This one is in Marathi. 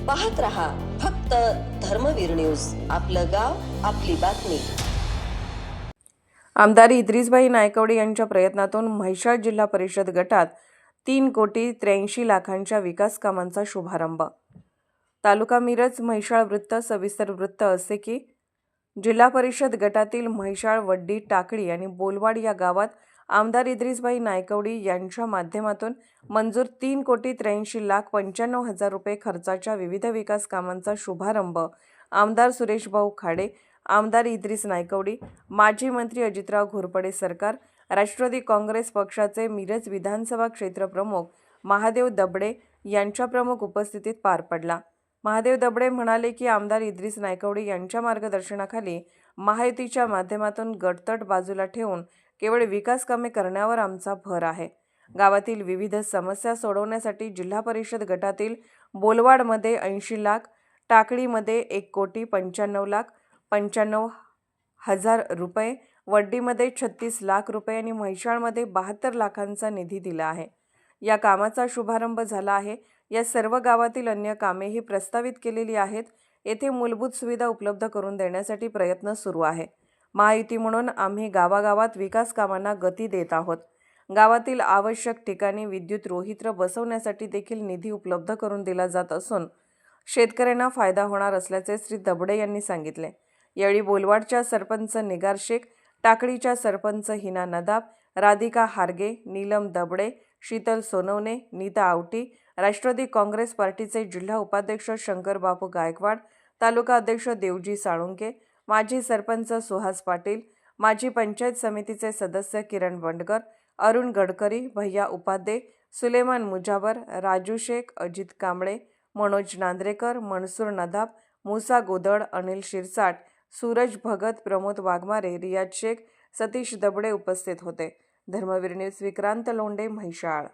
पाहत रहा फक्त धर्मवीर न्यूज, आपलं गाव आपली बातमी। आमदार इद्रिसभाई नायकवडे यांच्या प्रयत्नातून म्हैसाळ जिल्हा परिषद गटात 3,83,00,000च्या विकास कामांचा शुभारंभ। तालुका मिरज म्हैसाळ वृत्त सविस्तर वृत्त असे की जिल्हा परिषद गटातील म्हैसाळ, वड्डी, टाकळी आणि बोलवाड या गावात आमदार इद्रिसभाई नायकवडे यांच्या माध्यमातून मंजूर 3,83,95,000 रुपये खर्चाच्या विविध विकास कामांचा शुभारंभ आमदार सुरेशभाऊ खाडे, आमदार इद्रिस नायकवडे, माजी मंत्री अजितराव घोरपडे सरकार, राष्ट्रवादी काँग्रेस पक्षाचे मिरज विधानसभा क्षेत्र प्रमुख महादेव दबडे यांच्या प्रमुख उपस्थितीत पार पडला। महादेव दबडे म्हणाले की आमदार इद्रिस नायकवडे यांच्या मार्गदर्शनाखाली महायुतीच्या माध्यमातून गटतट बाजूला ठेवून केवळ विकास कामे करण्यावर आमचा भर आहे। गावातील विविध समस्या सोडवण्यासाठी जिल्हा परिषद गटातील बोलवाडमध्ये 80 लाख, टाकळीमध्ये 1,95,95,000 रुपये, वड्डीमध्ये 36 लाख रुपये आणि म्हैसाळमध्ये 72 लाखांचा निधी दिला आहे। या कामाचा शुभारंभ झाला आहे। या सर्व गावातील अन्य कामेही प्रस्तावित केलेली आहेत। येथे मूलभूत सुविधा उपलब्ध करून देण्यासाठी प्रयत्न सुरू आहे। महायुती म्हणून आम्ही गावागावात विकास कामांना गती देत आहोत। गावातील आवश्यक ठिकाणी विद्युत रोहित्र बसवण्यासाठी देखील निधी उपलब्ध करून दिला जात असून शेतकऱ्यांना फायदा होणार असल्याचे श्री दबडे यांनी सांगितले। यावेळी बोलवाडच्या सरपंच निगार शेख, टाकळीच्या सरपंच हिना नदाब, राधिका हारगे, नीलम दबडे, शीतल सोनवणे, नीता आवटी, राष्ट्रवादी काँग्रेस पार्टीचे जिल्हा उपाध्यक्ष शंकर बापू गायकवाड, तालुका अध्यक्ष देवजी साळुंके, माजी सरपंच सुहास पाटील, माजी पंचायत समितीचे सदस्य किरण बंडकर, अरुण गडकरी, भैया उपाध्ये, सुलेमान मुजावर, राजू शेख, अजित कांबळे, मनोज नांद्रेकर, मनसूर नदाब, मुसा गोदड, अनिल शिरसाट, सूरज भगत, प्रमोद वाघमारे, रियाज शेख, सतीश दबडे उपस्थित होते। धर्मवीर न्यूज विक्रांत लोंढे, म्हैसाळ।